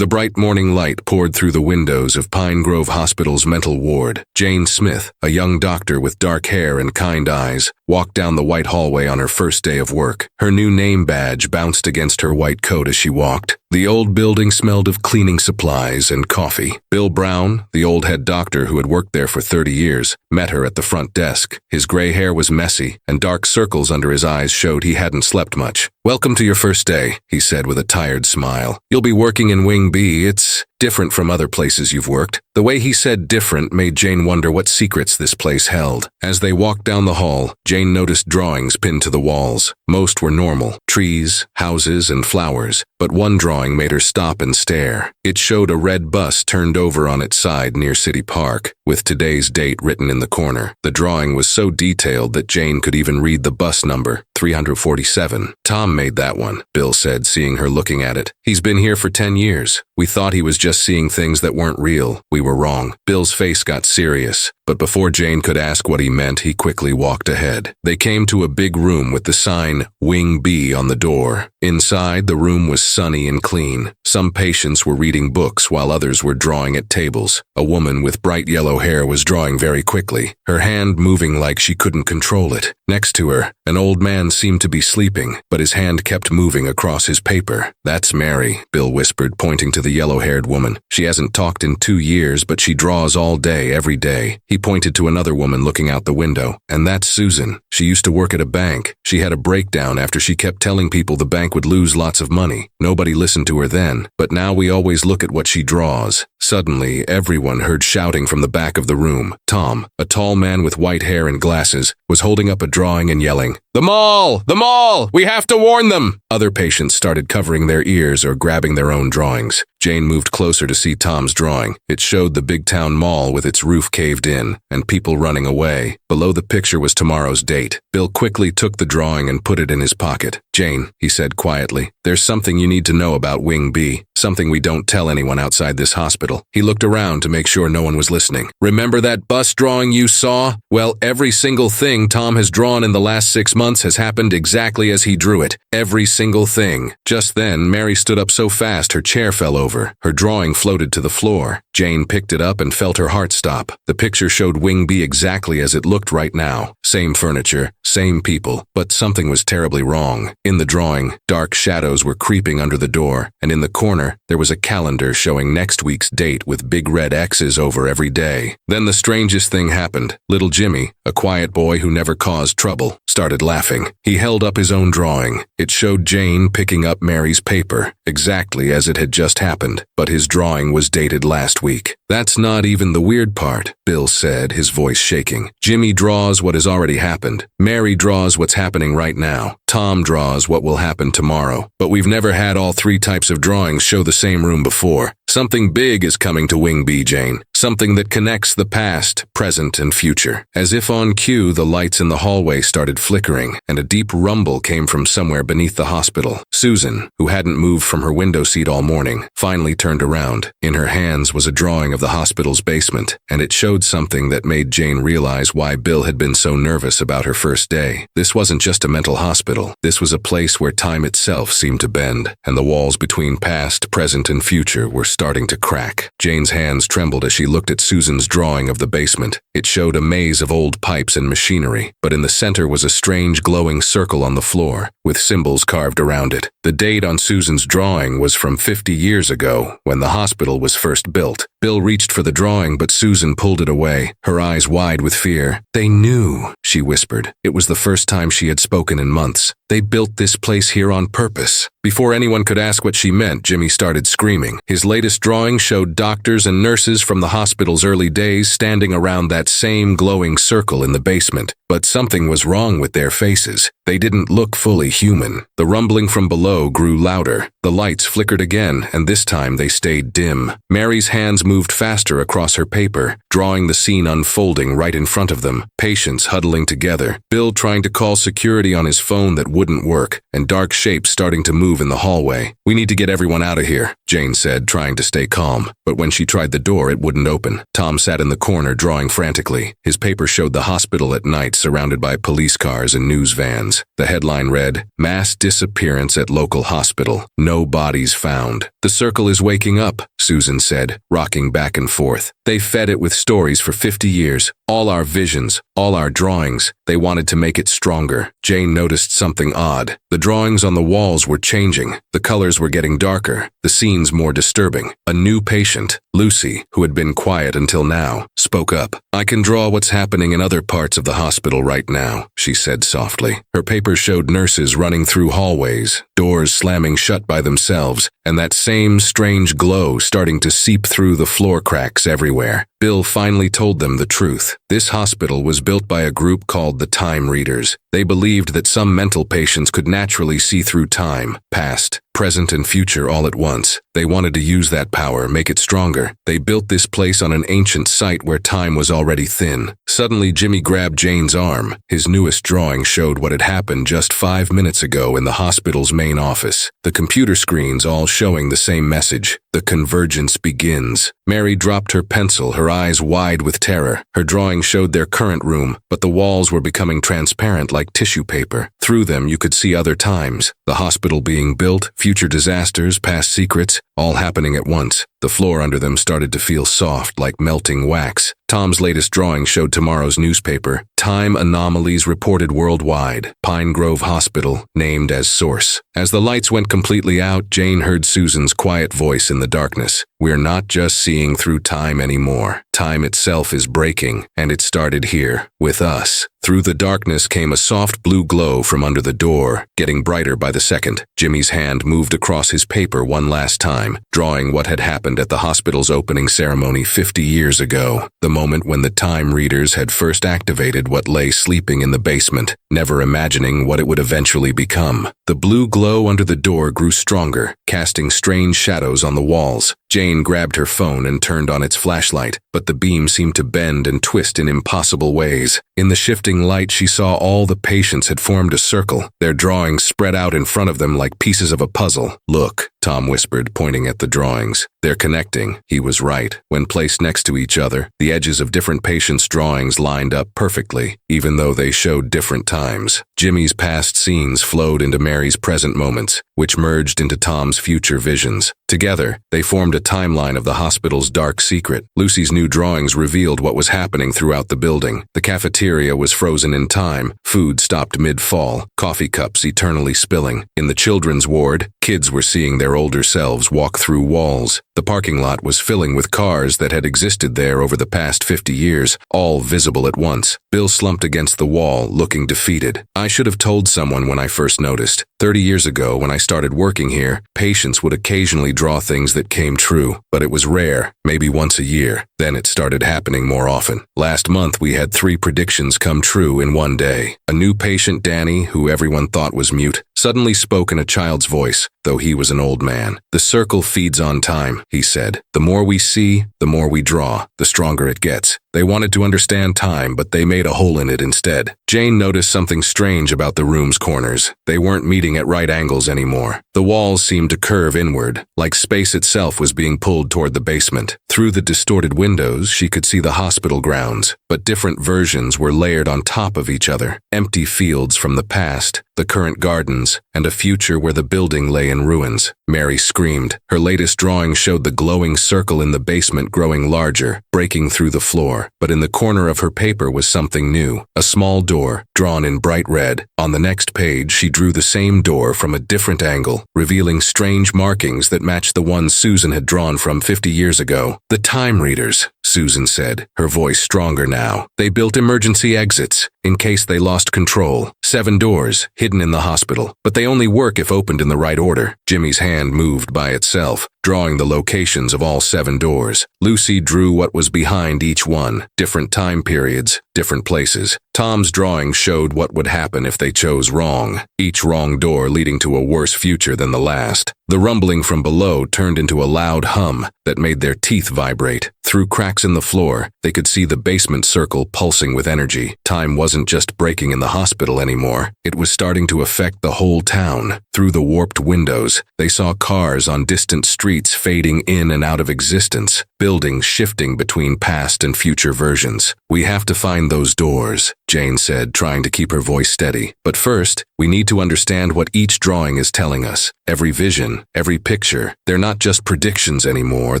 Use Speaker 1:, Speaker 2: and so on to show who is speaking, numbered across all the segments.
Speaker 1: The bright morning light poured through the windows of Pine Grove Hospital's mental ward. Jane Smith, a young doctor with dark hair and kind eyes, walked down the white hallway on her first day of work. Her new name badge bounced against her white coat as she walked. The old building smelled of cleaning supplies and coffee. Bill Brown, the old head doctor who had worked there for 30 years, met her at the front desk. His gray hair was messy, and dark circles under his eyes showed he hadn't slept much. "Welcome to your first day," he said with a tired smile. "You'll be working in Wing B. It's different from other places you've worked." The way he said different made Jane wonder what secrets this place held. As they walked down the hall, Jane noticed drawings pinned to the walls. Most were normal, trees, houses, and flowers, but one drawing made her stop and stare. It showed a red bus turned over on its side near City Park, with today's date written in the corner. The drawing was so detailed that Jane could even read the bus number, 347. "Tom made that one," Bill said, seeing her looking at it. "He's been here for 10 years. We thought he was just seeing things that weren't real. We were wrong." Bill's face got serious, but before Jane could ask what he meant, he quickly walked ahead. They came to a big room with the sign Wing B on the door. Inside, the room was sunny and clean. Some patients were reading books while others were drawing at tables. A woman with bright yellow hair was drawing very quickly, her hand moving like she couldn't control it. Next to her, an old man seemed to be sleeping, but his hand kept moving across his paper. "That's Mary," Bill whispered, pointing to the yellow-haired woman. "She hasn't talked in 2 years, but she draws all day, every day." He pointed to another woman looking out the window. "And that's Susan. She used to work at a bank. She had a breakdown after she kept telling people the bank would lose lots of money. Nobody listened to her then, but now we always look at what she draws." Suddenly, everyone heard shouting from the back of the room. Tom, a tall man with white hair and glasses, was holding up a drawing and yelling, "The mall! The mall! We have to warn them!" Other patients started covering their ears or grabbing their own drawings. Jane moved closer to see Tom's drawing. It showed the big town mall with its roof caved in and people running away. Below the picture was tomorrow's date. Bill quickly took the drawing and put it in his pocket. "Jane," he said quietly, "there's something you need to know about Wing B. Something we don't tell anyone outside this hospital." He looked around to make sure no one was listening. "Remember that bus drawing you saw? Well, every single thing Tom has drawn in the last 6 months has happened exactly as he drew it. Every single thing." Just then, Mary stood up so fast her chair fell over. Her drawing floated to the floor. Jane picked it up and felt her heart stop. The picture showed Wing B exactly as it looked right now. Same furniture, same people, but something was terribly wrong. In the drawing, dark shadows were creeping under the door, and in the corner, there was a calendar showing next week's date with big red X's over every day. Then the strangest thing happened. Little Jimmy, a quiet boy who never caused trouble, started laughing. He held up his own drawing. It showed Jane picking up Mary's paper, exactly as it had just happened, but his drawing was dated last week. "That's not even the weird part," Bill said, his voice shaking. "Jimmy draws what has already happened. Mary draws what's happening right now. Tom draws what will happen tomorrow. But we've never had all 3 types of drawings show the same room before. Something big is coming to Wing B, Jane. Something that connects the past, present, and future." As if on cue, the lights in the hallway started flickering, and a deep rumble came from somewhere beneath the hospital. Susan, who hadn't moved from her window seat all morning, finally turned around. In her hands was a drawing of the hospital's basement, and it showed something that made Jane realize why Bill had been so nervous about her first day. This wasn't just a mental hospital. This was a place where time itself seemed to bend, and the walls between past, present, and future were starting to crack. Jane's hands trembled as she looked at Susan's drawing of the basement. It showed a maze of old pipes and machinery, but in the center was a strange glowing circle on the floor, with symbols carved around it. The date on Susan's drawing was from 50 years ago, when the hospital was first built. Bill reached for the drawing, but Susan pulled it away, her eyes wide with fear. "They knew," she whispered. It was the first time she had spoken in months. "They built this place here on purpose." Before anyone could ask what she meant, Jimmy started screaming. His latest drawing showed doctors and nurses from the hospital's early days standing around that same glowing circle in the basement. But something was wrong with their faces. They didn't look fully human. The rumbling from below grew louder. The lights flickered again, and this time they stayed dim. Mary's hands moved faster across her paper, drawing the scene unfolding right in front of them. Patients huddling together. Bill trying to call security on his phone that wouldn't work, and dark shapes starting to move in the hallway. "We need to get everyone out of here," Jane said, trying to stay calm. But when she tried the door, it wouldn't open. Tom sat in the corner, drawing frantically. His paper showed the hospital at night, surrounded by police cars and news vans. The headline read, "Mass disappearance at local hospital. No bodies found." "The circle is waking up," Susan said, rocking back and forth. "They fed it with stories for 50 years. All our visions, all our drawings. They wanted to make it stronger." Jane noticed something odd. The drawings on the walls were changing. The colors were getting darker, the scenes more disturbing. A new patient, Lucy, who had been quiet until now, spoke up. "I can draw what's happening in other parts of the hospital right now," she said softly. Her paper showed nurses running through hallways, doors slamming shut by themselves, and that same strange glow starting to seep through the floor cracks everywhere. Bill finally told them the truth. This hospital was built by a group called the Time Readers. They believed that some mental patients could naturally see through time, past, present, and future all at once. They wanted to use that power, make it stronger. They built this place on an ancient site where time was already thin. Suddenly, Jimmy grabbed Jane's arm. His newest drawing showed what had happened just 5 minutes ago in the hospital's main office. The computer screens all showing the same message. "The convergence begins." Mary dropped her pencil, her eyes wide with terror. Her drawing showed their current room, but the walls were becoming transparent like tissue paper. Through them, you could see other times. The hospital being built, future disasters, past secrets, all happening at once. The floor under them started to feel soft, like melting wax. Tom's latest drawing showed tomorrow's newspaper. Time anomalies reported worldwide. Pine Grove Hospital, named as source. As the lights went completely out, Jane heard Susan's quiet voice in the darkness. "We're not just seeing through time anymore. Time itself is breaking, and it started here, with us." Through the darkness came a soft blue glow from under the door, getting brighter by the second. Jimmy's hand moved across his paper one last time, drawing what had happened at the hospital's opening ceremony 50 years ago. The moment when the Time Readers had first activated what lay sleeping in the basement, never imagining what it would eventually become. The blue glow under the door grew stronger, casting strange shadows on the walls. Jane grabbed her phone and turned on its flashlight, but the beam seemed to bend and twist in impossible ways. In the shifting light, she saw all the patients had formed a circle, their drawings spread out in front of them like pieces of a puzzle. "Look," Tom whispered, pointing at the drawings. "They're connecting." He was right. When placed next to each other, the edges of different patients' drawings lined up perfectly, even though they showed different times. Jimmy's past scenes flowed into Mary's present moments, which merged into Tom's future visions. Together, they formed a timeline of the hospital's dark secret. Lucy's new drawings revealed what was happening throughout the building. The cafeteria was frozen in time, food stopped mid-fall, coffee cups eternally spilling. In the children's ward, kids were seeing their older selves walk through walls. The parking lot was filling with cars that had existed there over the past 50 years, all visible at once. Bill slumped against the wall, looking defeated. "I should have told someone when I first noticed. 30 years ago, when I started working here, patients would occasionally draw things that came true, but it was rare, maybe once a year. Then it started happening more often. Last month, we had 3 predictions come true in one day. A new patient, Danny, who everyone thought was mute, suddenly spoke in a child's voice, though he was an old man. "The circle feeds on time," he said. "The more we see, the more we draw, the stronger it gets." They wanted to understand time, but they made a hole in it instead. Jane noticed something strange about the room's corners. They weren't meeting at right angles anymore. The walls seemed to curve inward, like space itself was being pulled toward the basement. Through the distorted windows, she could see the hospital grounds, but different versions were layered on top of each other. Empty fields from the past, the current gardens, and a future where the building lay in ruins. Mary screamed. Her latest drawing showed the glowing circle in the basement growing larger, breaking through the floor. But in the corner of her paper was something new, a small door, drawn in bright red. On the next page, she drew the same door from a different angle, revealing strange markings that matched the ones Susan had drawn from 50 years ago. "The Time Readers," Susan said, her voice stronger now. "They built emergency exits, in case they lost control. 7 doors, hidden in the hospital, but they only work if opened in the right order." Jimmy's hand moved by itself. drawing the locations of all 7 doors. Lucy drew what was behind each one, different time periods, different places. Tom's drawing showed what would happen if they chose wrong, each wrong door leading to a worse future than the last. The rumbling from below turned into a loud hum that made their teeth vibrate. Through cracks in the floor, they could see the basement circle pulsing with energy. Time wasn't just breaking in the hospital anymore. It was starting to affect the whole town. Through the warped windows, they saw cars on distant streets fading in and out of existence, buildings shifting between past and future versions. "We have to find those doors," Jane said, trying to keep her voice steady. "But first, we need to understand what each drawing is telling us. Every vision, every picture, they're not just predictions anymore,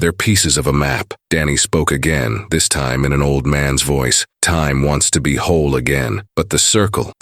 Speaker 1: they're pieces of a map." Danny spoke again, this time in an old man's voice. "Time wants to be whole again, but the circle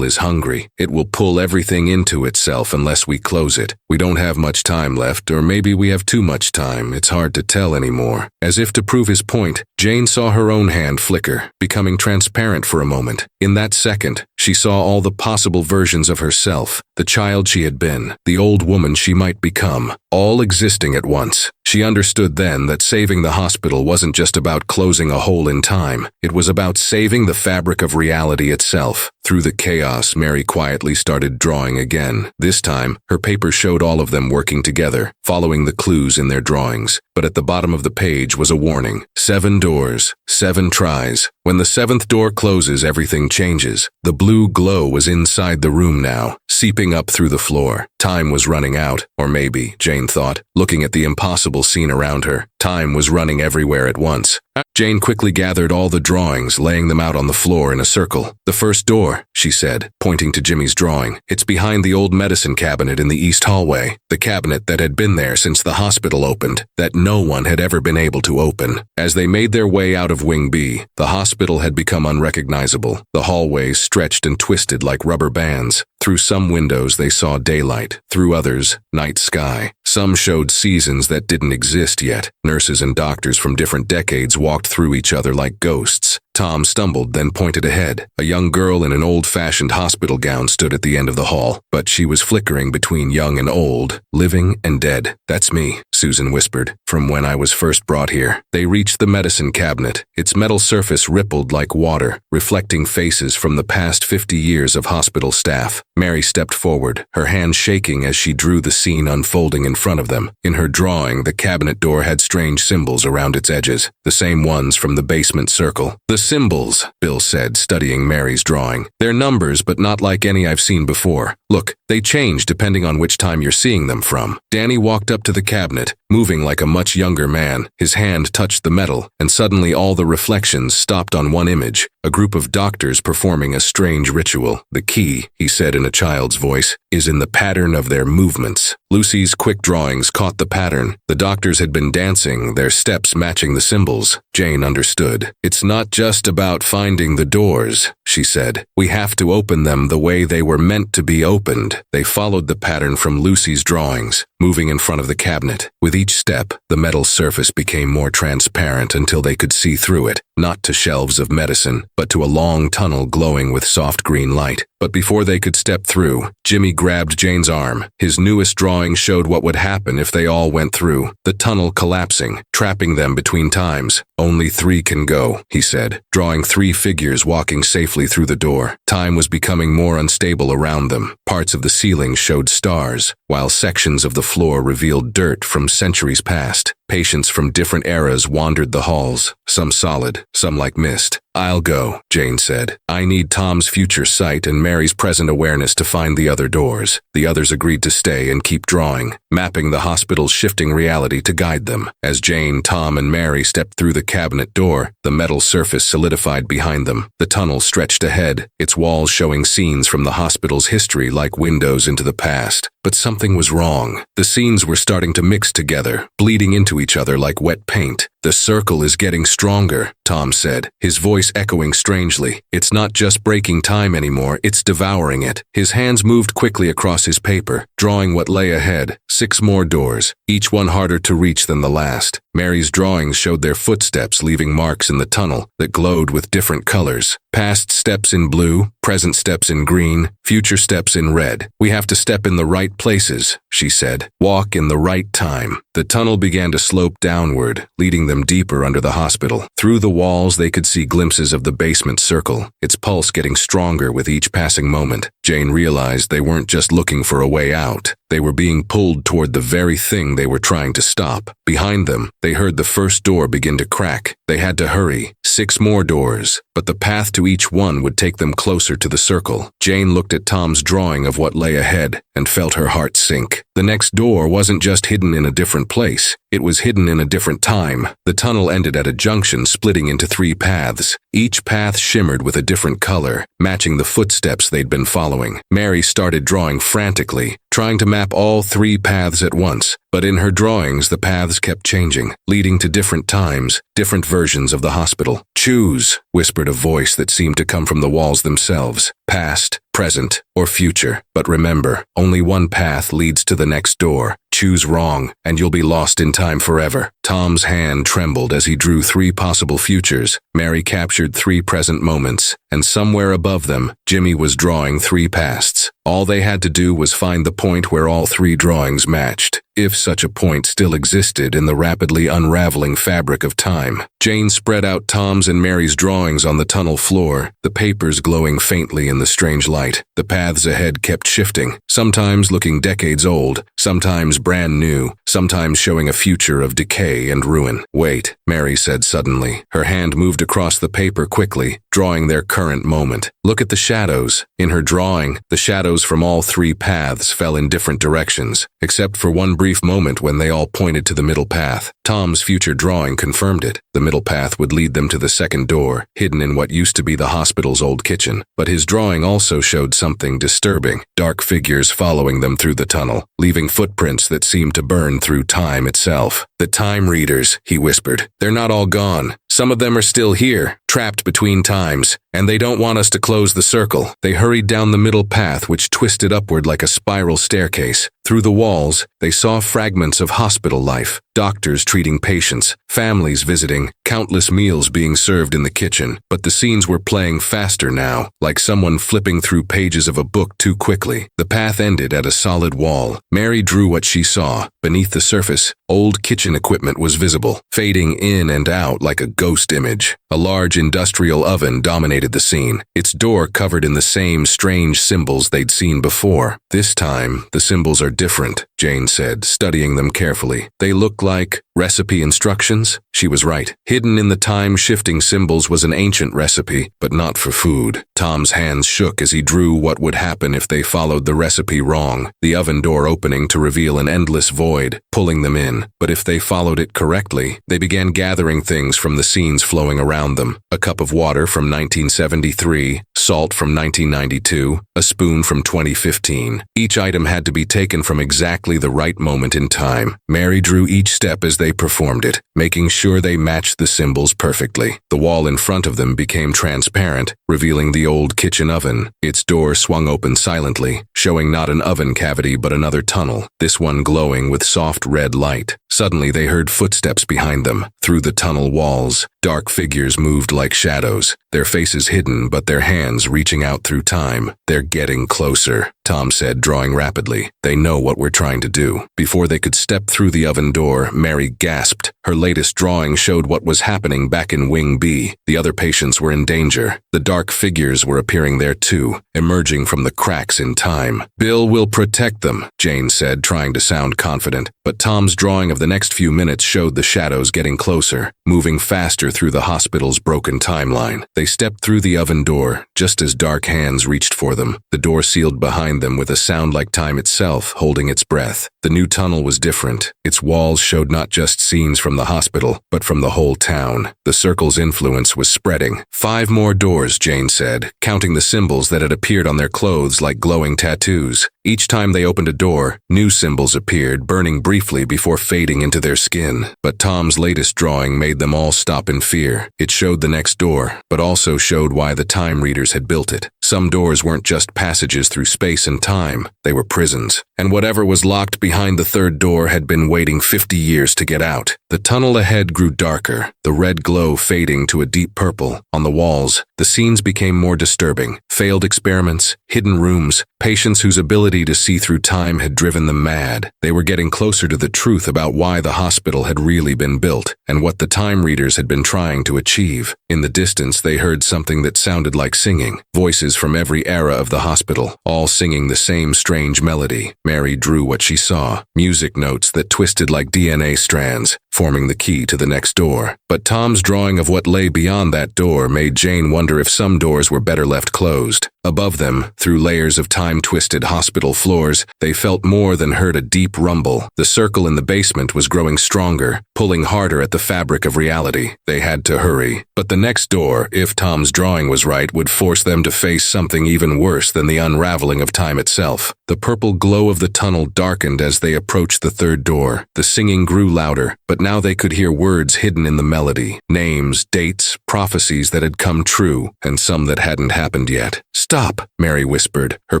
Speaker 1: is hungry. It will pull everything into itself unless we close it. We don't have much time left, or maybe we have too much time. It's hard to tell anymore." As if to prove his point, Jane saw her own hand flicker, becoming transparent for a moment. In that second, she saw all the possible versions of herself, the child she had been, the old woman she might become, all existing at once. She understood then that saving the hospital wasn't just about closing a hole in time. It was about saving the fabric of reality itself. Through the chaos, Mary quietly started drawing again. This time, her paper showed all of them working together, following the clues in their drawings. But at the bottom of the page was a warning. 7 doors, 7 tries. When the 7th door closes, everything changes. The blue glow was inside the room now, seeping up through the floor. Time was running out, or maybe, Jane thought, looking at the impossible scene around her. Time was running everywhere at once. Jane quickly gathered all the drawings, laying them out on the floor in a circle. "The first door," she said, pointing to Jimmy's drawing. "It's behind the old medicine cabinet in the east hallway. The cabinet that had been there since the hospital opened, that no one had ever been able to open." As they made their way out of Wing B, the hospital had become unrecognizable. The hallways stretched and twisted like rubber bands. Through some windows they saw daylight, through others, night sky. Some showed seasons that didn't exist yet. Nurses and doctors from different decades walked through each other like ghosts. Tom stumbled, then pointed ahead. A young girl in an old-fashioned hospital gown stood at the end of the hall, but she was flickering between young and old, living and dead. "That's me," Susan whispered, "from when I was first brought here." They reached the medicine cabinet. Its metal surface rippled like water, reflecting faces from the past 50 years of hospital staff. Mary stepped forward, her hand shaking as she drew the scene unfolding in front of them. In her drawing, the cabinet door had strange symbols around its edges, the same ones from the basement circle. "The symbols," Bill said, studying Mary's drawing. "They're numbers, but not like any I've seen before. Look, they change depending on which time you're seeing them from." Danny walked up to the cabinet, moving like a much younger man. His hand touched the metal, and suddenly all the reflections stopped on one image, a group of doctors performing a strange ritual. "The key," he said in a child's voice, "is in the pattern of their movements." Lucy's quick drawings caught the pattern. The doctors had been dancing, their steps matching the symbols. Jane understood. "It's not just about finding the doors," she said. "We have to open them the way they were meant to be opened." They followed the pattern from Lucy's drawings, moving in front of the cabinet. With each step, the metal surface became more transparent until they could see through it, not to shelves of medicine, but to a long tunnel glowing with soft green light. But before they could step through, Jimmy grabbed Jane's arm. His newest drawing showed what would happen if they all went through, the tunnel collapsing, trapping them between times. "Only 3 can go," he said, drawing 3 figures walking safely through the door. Time was becoming more unstable around them. Parts of the ceiling showed stars, while sections of the floor revealed dirt from centuries past. Patients from different eras wandered the halls, some solid, some like mist. "I'll go," Jane said. "I need Tom's future sight and Mary's present awareness to find the other doors." The others agreed to stay and keep drawing, mapping the hospital's shifting reality to guide them. As Jane, Tom, and Mary stepped through the cabinet door, the metal surface solidified behind them. The tunnel stretched ahead, its walls showing scenes from the hospital's history like windows into the past. But something was wrong. The scenes were starting to mix together, bleeding into each other like wet paint. "The circle is getting stronger," Tom said, his voice echoing strangely. "It's not just breaking time anymore, it's devouring it." His hands moved quickly across his paper, drawing what lay ahead. 6 more doors, each one harder to reach than the last. Mary's drawings showed their footsteps leaving marks in the tunnel that glowed with different colors. Past steps in blue, present steps in green, future steps in red. We have to step in the right places, she said. Walk in the right time. The tunnel began to slope downward, leading them deeper under the hospital. Through the walls, they could see glimpses of the basement circle, its pulse getting stronger with each passing moment. Jane realized they weren't just looking for a way out. They were being pulled toward the very thing they were trying to stop. Behind them, they heard the first door begin to crack. They had to hurry. 6 more doors, but the path to each one would take them closer to the circle. Jane looked at Tom's drawing of what lay ahead and felt her heart sink. The next door wasn't just hidden in a different place. It was hidden in a different time. The tunnel ended at a junction splitting into 3 paths. Each path shimmered with a different color, matching the footsteps they'd been following. Mary started drawing frantically, trying to map all 3 paths at once. But in her drawings, the paths kept changing, leading to different times, different versions of the hospital. "Choose," whispered a voice that seemed to come from the walls themselves. "Past, present, or future. But remember, only one path leads to the next door. Choose wrong, and you'll be lost in time forever." Tom's hand trembled as he drew 3 possible futures. Mary captured 3 present moments, and somewhere above them, Jimmy was drawing 3 pasts. All they had to do was find the point where all 3 drawings matched, if such a point still existed in the rapidly unraveling fabric of time. Jane spread out Tom's and Mary's drawings on the tunnel floor, the papers glowing faintly in the strange light. The paths ahead kept shifting, sometimes looking decades old, sometimes brand new, sometimes showing a future of decay and ruin. "Wait," Mary said suddenly. Her hand moved across the paper quickly, drawing their current moment. "Look at the shadows." In her drawing, the shadows from all 3 paths fell in different directions, except for one brief moment when they all pointed to the middle path. Tom's future drawing confirmed it. The middle path would lead them to the second door, hidden in what used to be the hospital's old kitchen. But his drawing also showed something disturbing, dark figures following them through the tunnel, leaving footprints that seemed to burn through time itself. "The time readers," he whispered. "They're not all gone. Some of them are still here, trapped between times, and they don't want us to close the circle." They hurried down the middle path, which twisted upward like a spiral staircase. Through the walls, they saw fragments of hospital life, doctors treating patients, families visiting, countless meals being served in the kitchen. But the scenes were playing faster now, like someone flipping through pages of a book too quickly. The path ended at a solid wall. Mary drew what she saw. Beneath the surface, old kitchen equipment was visible, fading in and out like a ghost image. A large industrial oven dominated the scene, its door covered in the same strange symbols they'd seen before. "This time, the symbols are different," Jane said, studying them carefully. "They look like recipe instructions." She was right. Hidden in the time-shifting symbols was an ancient recipe, but not for food. Tom's hands shook as he drew what would happen if they followed the recipe wrong, the oven door opening to reveal an endless void, pulling them in. But if they followed it correctly, they began gathering things from the scenes flowing around them. A cup of water from 1973, salt from 1992, a spoon from 2015. Each item had to be taken from exactly the right moment in time. Mary drew each step as they performed it, making sure they matched the symbols perfectly. The wall in front of them became transparent, revealing the old kitchen oven. Its door swung open silently, showing not an oven cavity but another tunnel, this one glowing with soft red light. Suddenly they heard footsteps behind them. Through the tunnel walls, dark figures moved like shadows, their faces hidden but their hands reaching out through time. "They're getting closer," Tom said, drawing rapidly. "They know what we're trying to do." Before they could step through the oven door, Mary gasped. Her latest drawing showed what was happening back in Wing B. The other patients were in danger. The dark figures were appearing there too, emerging from the cracks in time. "Bill will protect them," Jane said, trying to sound confident. But Tom's drawing of the next few minutes showed the shadows getting closer, moving faster through the hospital's broken timeline. They stepped through the oven door, just as dark hands reached for them. The door sealed behind them with a sound like time itself, holding its breath. The new tunnel was different. Its walls showed not just scenes from the hospital, but from the whole town. The circle's influence was spreading. 5 more doors, Jane said, counting the symbols that had appeared on their clothes like glowing tattoos. Each time they opened a door, new symbols appeared, burning briefly before fading into their skin. But Tom's latest drawing made them all stop in fear. It showed the next door, but also showed why the time readers had built it. Some doors weren't just passages through space and time, they were prisons. And whatever was locked behind the third door had been waiting 50 years to get out. The The tunnel ahead grew darker, the red glow fading to a deep purple. On the walls, the scenes became more disturbing. Failed experiments, hidden rooms, patients whose ability to see through time had driven them mad. They were getting closer to the truth about why the hospital had really been built, and what the time readers had been trying to achieve. In the distance, they heard something that sounded like singing. Voices from every era of the hospital, all singing the same strange melody. Mary drew what she saw. Music notes that twisted like DNA strands, forming the key to the next door. But Tom's drawing of what lay beyond that door made Jane wonder if some doors were better left closed. Above them, through layers of time-twisted hospital floors, they felt more than heard a deep rumble. The circle in the basement was growing stronger, pulling harder at the fabric of reality. They had to hurry. But the next door, if Tom's drawing was right, would force them to face something even worse than the unraveling of time itself. The purple glow of the tunnel darkened as they approached the third door. The singing grew louder, but now they could hear words hidden in the melody. Names, dates, prophecies that had come true, and some that hadn't happened yet. "Stop," Mary whispered, her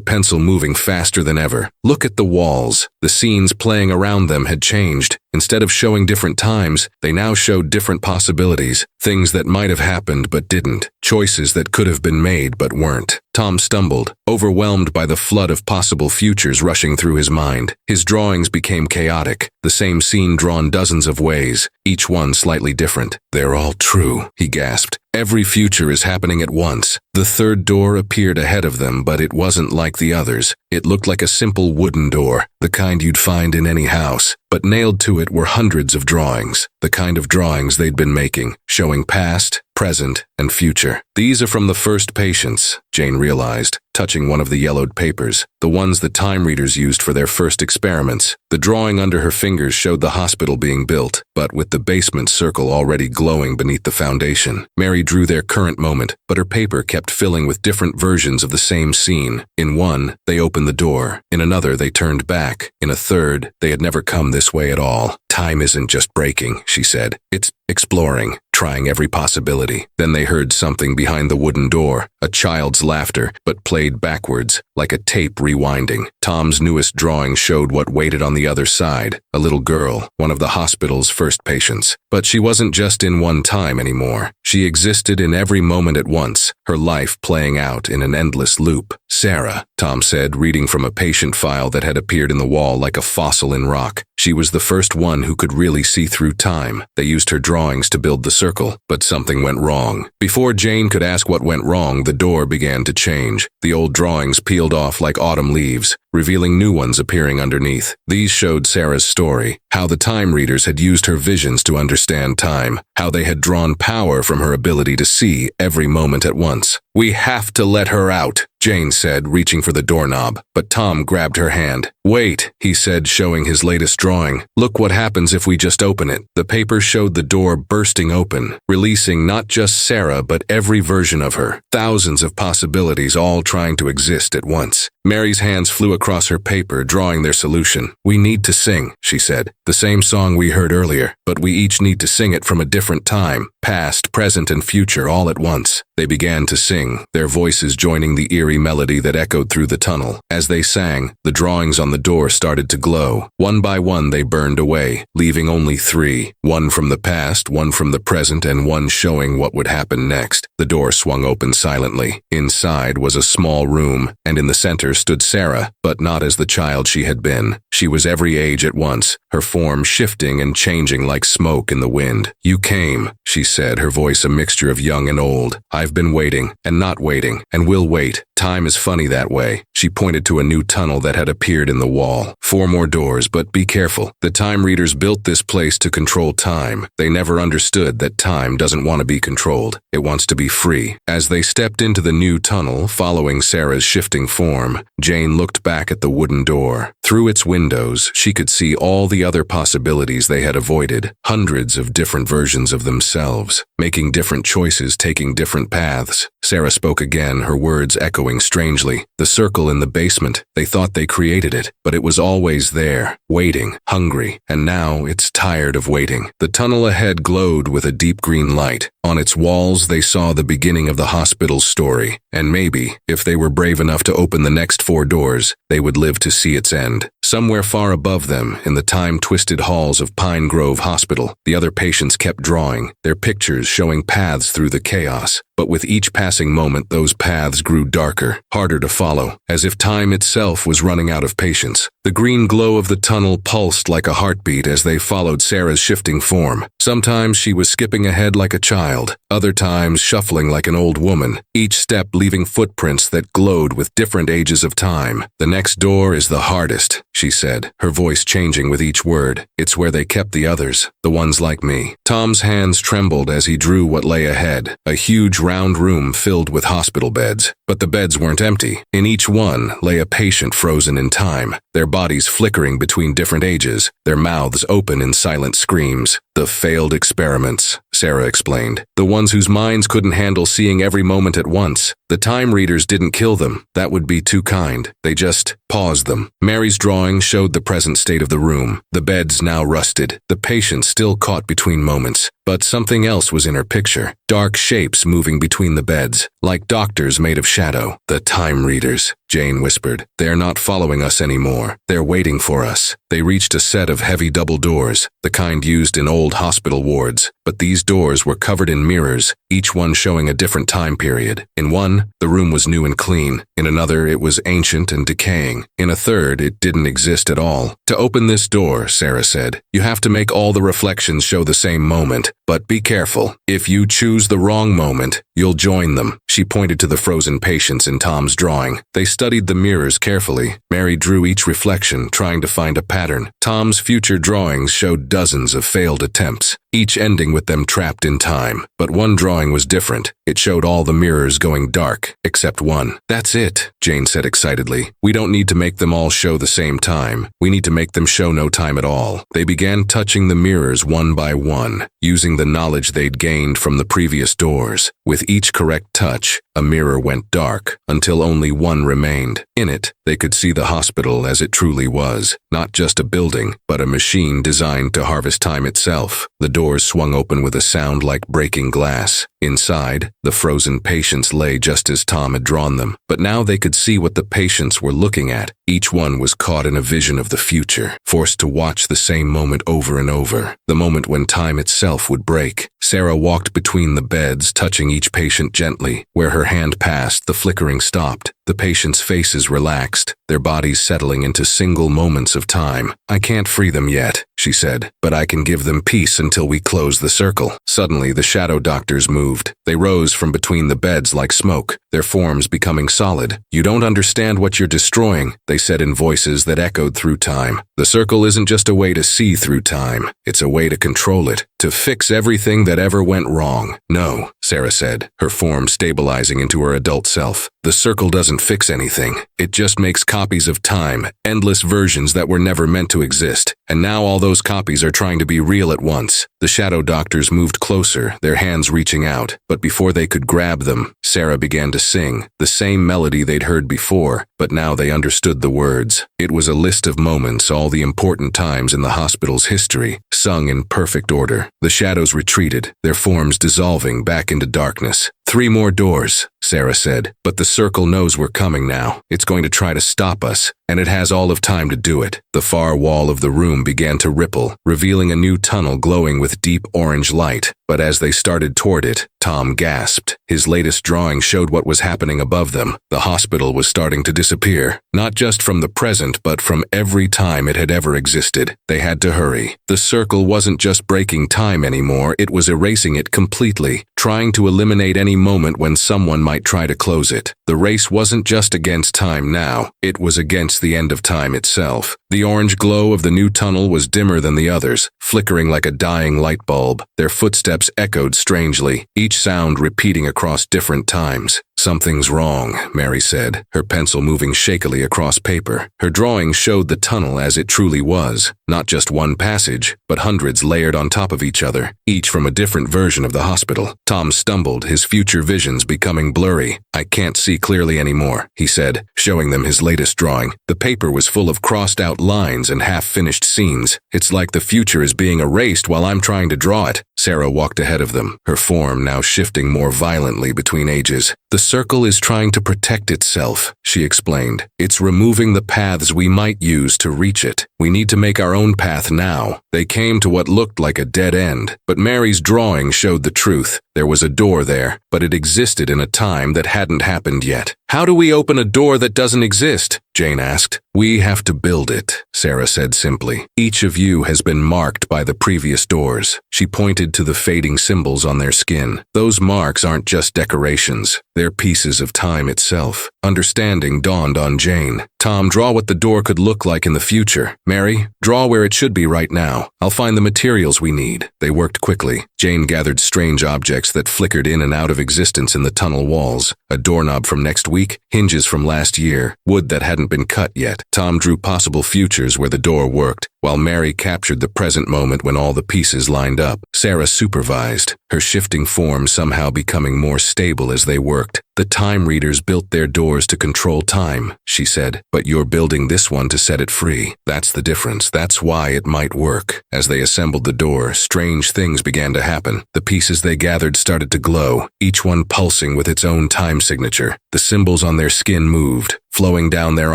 Speaker 1: pencil moving faster than ever. "Look at the walls." The scenes playing around them had changed. Instead of showing different times, they now showed different possibilities. Things that might have happened but didn't. Choices that could have been made but weren't. Tom stumbled, overwhelmed by the flood of possible futures rushing through his mind. His drawings became chaotic, the same scene drawn dozens of ways, each one slightly different. "They're all true," he gasped. "Every future is happening at once." The third door appeared ahead of them, but it wasn't like the others. It looked like a simple wooden door, the kind you'd find in any house. But nailed to it were hundreds of drawings, the kind of drawings they'd been making, showing past, present, and future. "These are from the first patients," Jane realized, touching one of the yellowed papers, the ones the time readers used for their first experiments. The drawing under her fingers showed the hospital being built, but with the basement circle already glowing beneath the foundation. Mary drew their current moment, but her paper kept filling with different versions of the same scene. In one, they opened the door. In another, they turned back. In a third, they had never come this way at all. "Time isn't just breaking," she said. "It's exploring, trying every possibility." Then they heard something behind the wooden door, a child's laughter, but played backwards, like a tape rewinding. Tom's newest drawing showed what waited on the other side, a little girl, one of the hospital's first patients. But she wasn't just in one time anymore. She existed in every moment at once, her life playing out in an endless loop. "Sarah," Tom said, reading from a patient file that had appeared in the wall like a fossil in rock. She was the first one who could really see through time. They used her drawings to build the circle, but something went wrong. Before Jane could ask what went wrong, the door began to change. The old drawings peeled off like autumn leaves, revealing new ones appearing underneath. These showed Sarah's story, how the time readers had used her visions to understand time, how they had drawn power from her ability to see every moment at once. "We have to let her out," Jane said, reaching for the doorknob, but Tom grabbed her hand. "Wait," he said, showing his latest drawing. "Look what happens if we just open it." The paper showed the door bursting open, releasing not just Sarah but every version of her. Thousands of possibilities all trying to exist at once. Mary's hands flew across her paper, drawing their solution. "We need to sing," she said. "The same song we heard earlier, but we each need to sing it from a different time, past, present, and future all at once." They began to sing, their voices joining the eerie melody that echoed through the tunnel. As they sang, the drawings on the door started to glow. One by one they burned away, leaving only three, one from the past, one from the present, and one showing what would happen next. The door swung open silently. Inside was a small room, and in the center stood Sarah, but not as the child she had been. She was every age at once, her form shifting and changing like smoke in the wind. "You came," she said, her voice a mixture of young and old. "I've been waiting, and not waiting, and will wait. Time is funny that way." She pointed to a new tunnel that had appeared in the wall. "4 more doors, but be careful. The time readers built this place to control time. They never understood that time doesn't want to be controlled. It wants to be free." As they stepped into the new tunnel, following Sarah's shifting form, Jane looked back at the wooden door. Through its windows, she could see all the other possibilities they had avoided, hundreds of different versions of themselves, making different choices, taking different paths. Sarah spoke again, her words echoing strangely. "The circle in in the basement. They thought they created it, but it was always there, waiting, hungry, and now it's tired of waiting. The tunnel ahead glowed with a deep green light. On its walls, they saw the beginning of the hospital's story, and maybe, if they were brave enough to open the next 4 doors, they would live to see its end. Somewhere far above them, in the time-twisted halls of Pine Grove Hospital, the other patients kept drawing, their pictures showing paths through the chaos. But with each passing moment, those paths grew darker, harder to follow, as if time itself was running out of patience. The green glow of the tunnel pulsed like a heartbeat as they followed Sarah's shifting form. Sometimes she was skipping ahead like a child, other times shuffling like an old woman, each step leaving footprints that glowed with different ages of time. "The next door is the hardest," she said, her voice changing with each word. "It's where they kept the others, the ones like me." Tom's hands trembled as he drew what lay ahead, a huge round room filled with hospital beds. But the beds weren't empty. In each one lay a patient frozen in time, their bodies flickering between different ages, their mouths open in silent screams. "The failed experiments," Sarah explained. "The ones whose minds couldn't handle seeing every moment at once. The time readers didn't kill them. That would be too kind. They just paused them." Mary's drawing showed the present state of the room, the beds now rusted, the patients still caught between moments. But something else was in her picture, dark shapes moving between the beds, like doctors made of shadow. "The time readers," Jane whispered. "They're not following us anymore. They're waiting for us." They reached a set of heavy double doors, the kind used in old hospital wards. But these doors were covered in mirrors, each one showing a different time period. In one, the room was new and clean. In another, it was ancient and decaying. In a third, it didn't exist at all. "To open this door," Sarah said, "you have to make all the reflections show the same moment. But be careful. If you choose the wrong moment, you'll join them." She pointed to the frozen patients in Tom's drawing. They studied the mirrors carefully. Mary drew each reflection, trying to find a pattern. Tom's future drawings showed dozens of failed attempts, each ending with them trapped in time. But one drawing was different. It showed all the mirrors going dark, except one. "That's it," Jane said excitedly. "We don't need to make them all show the same time. We need to make them show no time at all." They began touching the mirrors one by one, using the knowledge they'd gained from the previous doors. With each correct touch, a mirror went dark, until only one remained. In it, they could see the hospital as it truly was, not just a building, but a machine designed to harvest time itself. The doors swung open with a sound like breaking glass. Inside, the frozen patients lay just as Tom had drawn them, but now they could see what the patients were looking at. Each one was caught in a vision of the future, forced to watch the same moment over and over, the moment when time itself would break. Sarah walked between the beds, touching each patient gently. Where her hand passed, the flickering stopped. The patients' faces relaxed, their bodies settling into single moments of time. "I can't free them yet," she said, "but I can give them peace until we close the circle." Suddenly, the shadow doctors moved. They rose from between the beds like smoke, their forms becoming solid. "You don't understand what you're destroying," they said in voices that echoed through time. "The circle isn't just a way to see through time. It's a way to control it, to fix everything that ever went wrong." "No," Sarah said, her form stabilizing into her adult self. "The circle doesn't fix anything. It just makes copies of time, endless versions that were never meant to exist. And now all those copies are trying to be real at once." The shadow doctors moved closer, their hands reaching out. But before they could grab them, Sarah began to sing, the same melody they'd heard before, but now they understood the words. It was a list of moments, all the important times in the hospital's history, sung in perfect order. The shadows retreated, their forms dissolving back into darkness. "3 more doors," Sarah said, "but the circle knows we're coming now. It's going to try to stop us, and it has all of time to do it." The far wall of the room began to ripple, revealing a new tunnel glowing with deep orange light. But as they started toward it, Tom gasped. His latest drawing showed what was happening above them. The hospital was starting to disappear, not just from the present, but from every time it had ever existed. They had to hurry. The circle wasn't just breaking time anymore, it was erasing it completely, trying to eliminate any moment when someone might try to close it. The race wasn't just against time now, it was against the end of time itself. The orange glow of the new tunnel was dimmer than the others, flickering like a dying light bulb. Their footsteps echoed strangely, each sound repeating across different times. Something's wrong, Mary said, her pencil moving shakily across paper. Her drawing showed the tunnel as it truly was, not just one passage, but hundreds layered on top of each other, each from a different version of the hospital. Tom stumbled, his future visions becoming blurry. I can't see clearly anymore, he said, showing them his latest drawing. The paper was full of crossed-out lines and half-finished scenes. It's like the future is being erased while I'm trying to draw it. Sarah walked ahead of them, her form now shifting more violently between ages. The circle is trying to protect itself, she explained. It's removing the paths we might use to reach it. We need to make our own path now. They came to what looked like a dead end, but Mary's drawing showed the truth. There was a door there, but it existed in a time that hadn't happened yet. How do we open a door that doesn't exist? Jane asked. We have to build it, Sarah said simply. Each of you has been marked by the previous doors. She pointed to the fading symbols on their skin. Those marks aren't just decorations. They're pieces of time itself. Understanding dawned on Jane. Tom, draw what the door could look like in the future. Mary, draw where it should be right now. I'll find the materials we need. They worked quickly. Jane gathered strange objects that flickered in and out of existence in the tunnel walls. A doorknob from next week, hinges from last year, wood that hadn't been cut yet. Tom drew possible futures where the door worked, while Mary captured the present moment when all the pieces lined up. Sarah supervised, her shifting form somehow becoming more stable as they worked. The time readers built their doors to control time, she said, but you're building this one to set it free. That's the difference. That's why it might work. As they assembled the door, strange things began to happen. The pieces they gathered started to glow, each one pulsing with its own time signature. The symbols on their skin moved, flowing down their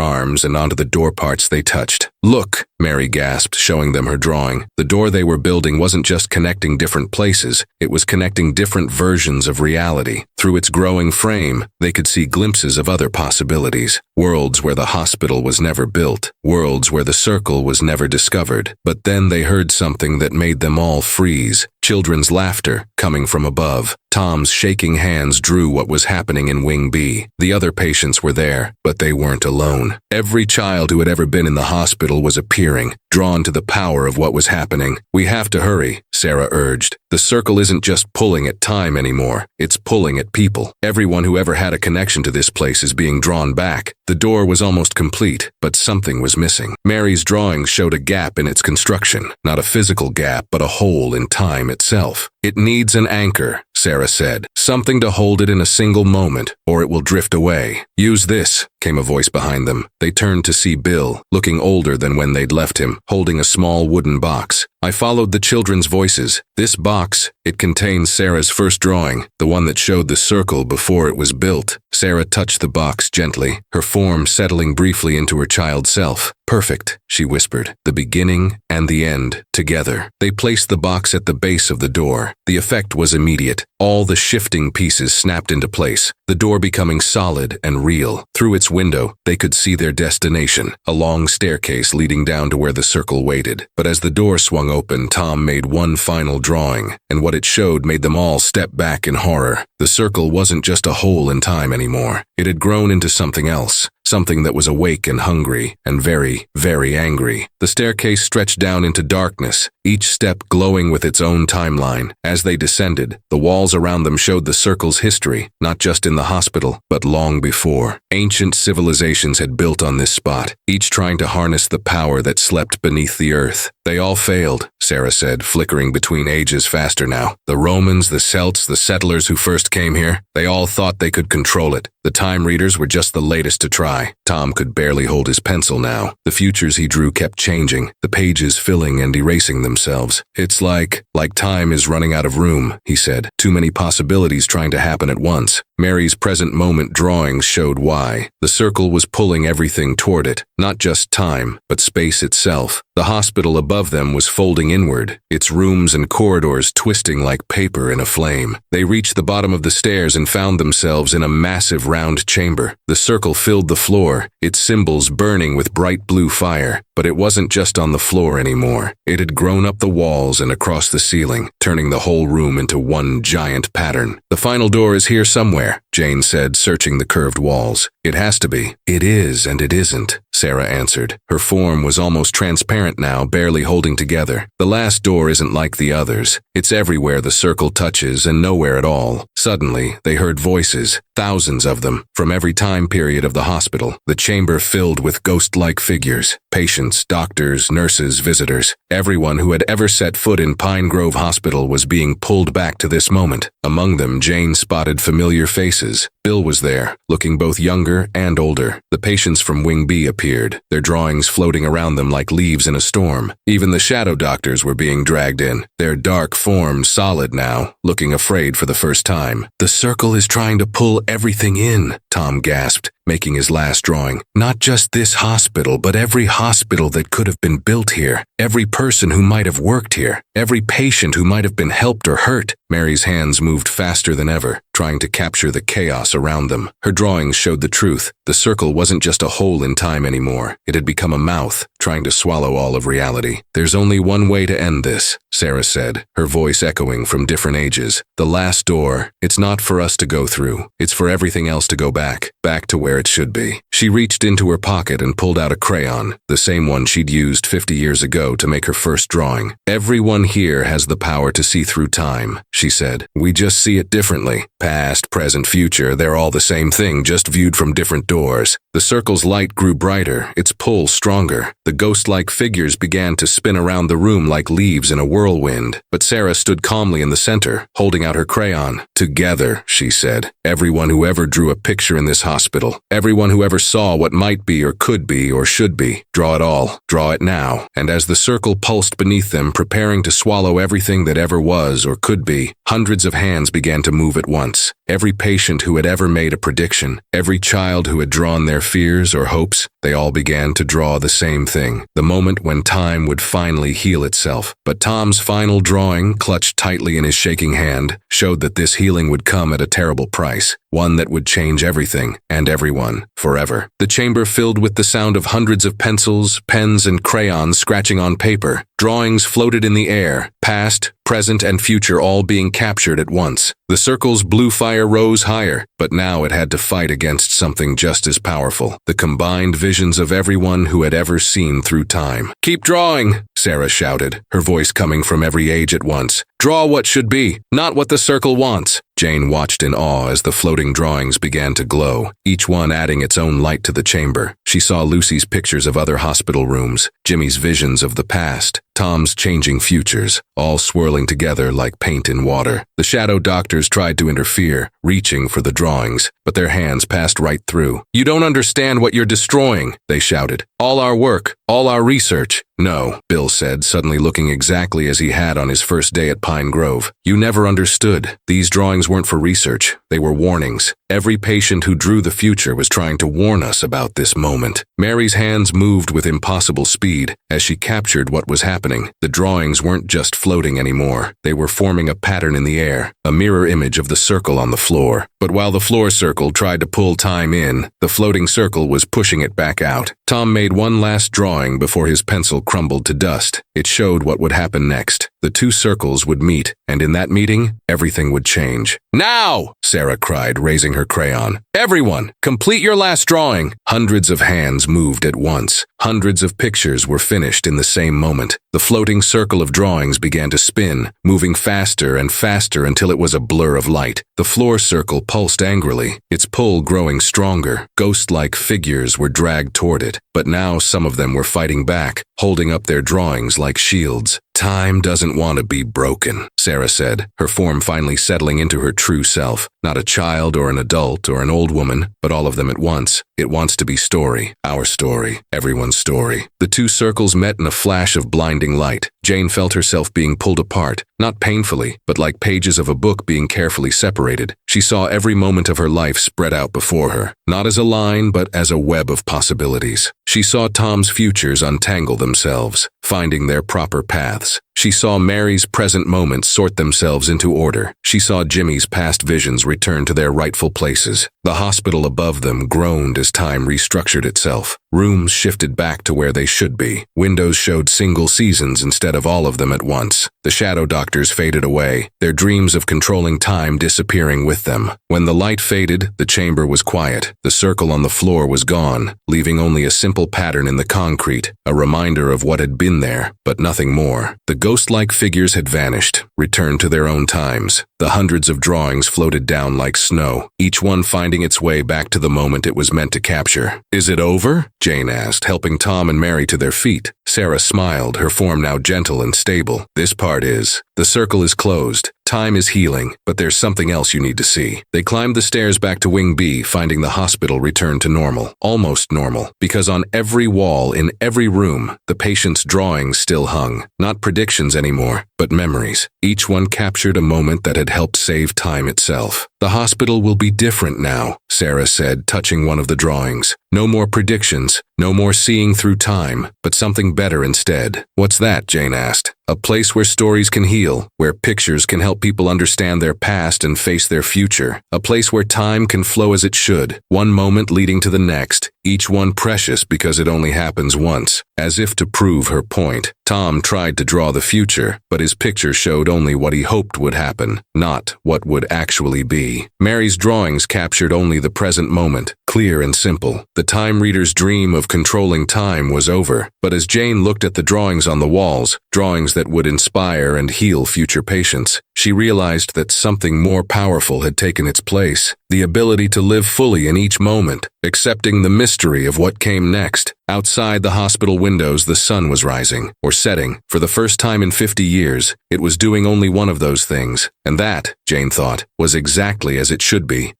Speaker 1: arms and onto the door parts they touched. Look, Mary gasped, showing them her drawing. The door they were building wasn't just connecting different places, it was connecting different versions of reality. Through its growing frame, they could see glimpses of other possibilities. Worlds where the hospital was never built, worlds where the circle was never discovered. But then they heard something that made them all freeze. Children's laughter coming from above. Tom's shaking hands drew what was happening in Wing B. The other patients were there, but they weren't alone. Every child who had ever been in the hospital was appearing, drawn to the power of what was happening. We have to hurry, Sarah urged. The circle isn't just pulling at time anymore, it's pulling at people. Everyone who ever had a connection to this place is being drawn back. The door was almost complete, but something was missing. Mary's drawing showed a gap in its construction, not a physical gap, but a hole in time itself. It needs an anchor, Sarah said, something to hold it in a single moment, or it will drift away. Use this, came a voice behind them. They turned to see Bill, looking older than when they'd left him, holding a small wooden box. I followed the children's voices. This box, it contains Sarah's first drawing, the one that showed the circle before it was built. Sarah touched the box gently, her form settling briefly into her child self. Perfect, she whispered. The beginning and the end, together. They placed the box at the base of the door. The effect was immediate. All the shifting pieces snapped into place, the door becoming solid and real. Through its window, they could see their destination, a long staircase leading down to where the circle waited. But as the door swung open, Tom made one final drawing, and what it showed made them all step back in horror. The circle wasn't just a hole in time anymore. It had grown into something else. Something that was awake and hungry, and very, very angry. The staircase stretched down into darkness, each step glowing with its own timeline. As they descended, the walls around them showed the circle's history, not just in the hospital, but long before. Ancient civilizations had built on this spot, each trying to harness the power that slept beneath the earth. They all failed, Sarah said, flickering between ages faster now. The Romans, the Celts, the settlers who first came here, they all thought they could control it. The time readers were just the latest to try. Tom could barely hold his pencil now. The futures he drew kept changing, the pages filling and erasing themselves. It's like time is running out of room, he said. Too many possibilities trying to happen at once. Mary's present moment drawings showed why. The circle was pulling everything toward it, not just time, but space itself. The hospital above them was folding inward, its rooms and corridors twisting like paper in a flame. They reached the bottom of the stairs and found themselves in a massive round chamber. The circle filled the floor, its symbols burning with bright blue fire. But it wasn't just on the floor anymore. It had grown up the walls and across the ceiling, turning the whole room into one giant pattern. The final door is here somewhere, Jane Jane said, searching the curved walls. It has to be. It is and it isn't, Sarah answered. Her form was almost transparent now, barely holding together. The last door isn't like the others. It's everywhere the circle touches and nowhere at all. Suddenly, they heard voices, thousands of them, from every time period of the hospital, the chamber filled with ghost-like figures. Patients, doctors, nurses, visitors. Everyone who had ever set foot in Pine Grove Hospital was being pulled back to this moment. Among them, Jane spotted familiar faces. Bill was there, looking both younger and older. The patients from Wing B appeared, their drawings floating around them like leaves in a storm. Even the shadow doctors were being dragged in, their dark forms solid now, looking afraid for the first time. The circle is trying to pull everything in, Tom gasped, making his last drawing. Not just this hospital, but every hospital that could have been built here. Every person who might have worked here. Every patient who might have been helped or hurt. Mary's hands moved faster than ever, trying to capture the chaos around them. Her drawings showed the truth. The circle wasn't just a hole in time anymore. It had become a mouth, trying to swallow all of reality. There's only one way to end this, Sarah said, her voice echoing from different ages. The last door. It's not for us to go through. It's for everything else to go back to where it should be. She reached into her pocket and pulled out a crayon, the same one she'd used 50 years ago to make her first drawing. Everyone here has the power to see through time, she said. We just see it differently. Past, present, future, they're all the same thing, just viewed from different doors. The circle's light grew brighter, its pull stronger. The ghost-like figures began to spin around the room like leaves in a whirlwind. But Sarah stood calmly in the center, holding out her crayon. Together, she said. Everyone who ever drew a picture in this hospital. Everyone who ever saw what might be or could be or should be. Draw it all. Draw it now. And as the circle pulsed beneath them, preparing to swallow everything that ever was or could be, hundreds of hands began to move at once. Every patient who had ever made a prediction, every child who had drawn their fears or hopes, they all began to draw the same thing, the moment when time would finally heal itself. But Tom's final drawing, clutched tightly in his shaking hand, showed that this healing would come at a terrible price, one that would change everything and everyone forever. The chamber filled with the sound of hundreds of pencils, pens, and crayons scratching on paper. Drawings floated in the air, past, present, and future all being captured at once. The circle's blue fire rose higher, but now it had to fight against something just as powerful, the combined visions of everyone who had ever seen through time. "Keep drawing," Sarah shouted, her voice coming from every age at once. "Draw what should be, not what the circle wants." Jane watched in awe as the floating drawings began to glow, each one adding its own light to the chamber. She saw Lucy's pictures of other hospital rooms, Jimmy's visions of the past, Tom's changing futures, all swirling together like paint in water. The shadow doctors tried to interfere, reaching for the drawings, but their hands passed right through. "You don't understand what you're destroying," they shouted. "All our work, all our research." "No," Bill said, suddenly looking exactly as he had on his first day at Pine Grove. "You never understood. These drawings weren't for research. They were warnings. Every patient who drew the future was trying to warn us about this moment." Mary's hands moved with impossible speed as she captured what was happening. The drawings weren't just floating anymore. They were forming a pattern in the air, a mirror image of the circle on the floor. But while the floor circle tried to pull time in, the floating circle was pushing it back out. Tom made one last drawing before his pencil crumbled to dust. It showed what would happen next. The two circles would meet, and in that meeting, everything would change. "Now!" Sarah cried, raising her crayon. "Everyone, complete your last drawing!" Hundreds of hands moved at once. Hundreds of pictures were finished in the same moment. The floating circle of drawings began to spin, moving faster and faster until it was a blur of light. The floor circle pulsed angrily, its pull growing stronger. Ghost-like figures were dragged toward it, but now some of them were fighting back, holding up their drawings like shields. "Time doesn't want to be broken," Sarah said, her form finally settling into her true self. Not a child or an adult or an old woman, but all of them at once. It wants to be story, our story, everyone's story. The two circles met in a flash of blinding light. Jane felt herself being pulled apart, not painfully, but like pages of a book being carefully separated. She saw every moment of her life spread out before her, not as a line, but as a web of possibilities. She saw Tom's futures untangle themselves, finding their proper paths. She saw Mary's present moments sort themselves into order. She saw Jimmy's past visions return to their rightful places. The hospital above them groaned as time restructured itself. Rooms shifted back to where they should be. Windows showed single seasons instead of all of them at once. The shadow doctors faded away, their dreams of controlling time disappearing with them. When the light faded, the chamber was quiet. The circle on the floor was gone, leaving only a simple pattern in the concrete, a reminder of what had been there, but nothing more. The ghost-like figures had vanished, returned to their own times. The hundreds of drawings floated down like snow, each one finding its way back to the moment it was meant to capture. "Is it over?" Jane asked, helping Tom and Mary to their feet. Sarah smiled, her form now gentle and stable. "This part is. The circle is closed. Time is healing, but there's something else you need to see." They climbed the stairs back to Wing B, finding the hospital returned to normal. Almost normal, because on every wall, in every room, the patient's drawings still hung. Not predictions anymore, but memories. Each one captured a moment that had helped save time itself. "The hospital will be different now," Sarah said, touching one of the drawings. "No more predictions, no more seeing through time, but something better instead." "What's that?" Jane asked. "A place where stories can heal, where pictures can help people understand their past and face their future. A place where time can flow as it should, one moment leading to the next, each one precious because it only happens once." As if to prove her point, Tom tried to draw the future, but his picture showed only what he hoped would happen, not what would actually be. Mary's drawings captured only the present moment, clear and simple. The time reader's dream of controlling time was over, but as Jane looked at the drawings on the walls, drawings that would inspire and heal future patients, she realized that something more powerful had taken its place, the ability to live fully in each moment, accepting the mystery of what came next. Outside the hospital windows, the sun was rising, or setting. For the first time in 50 years, it was doing only one of those things, and that, Jane thought, was exactly as it should be.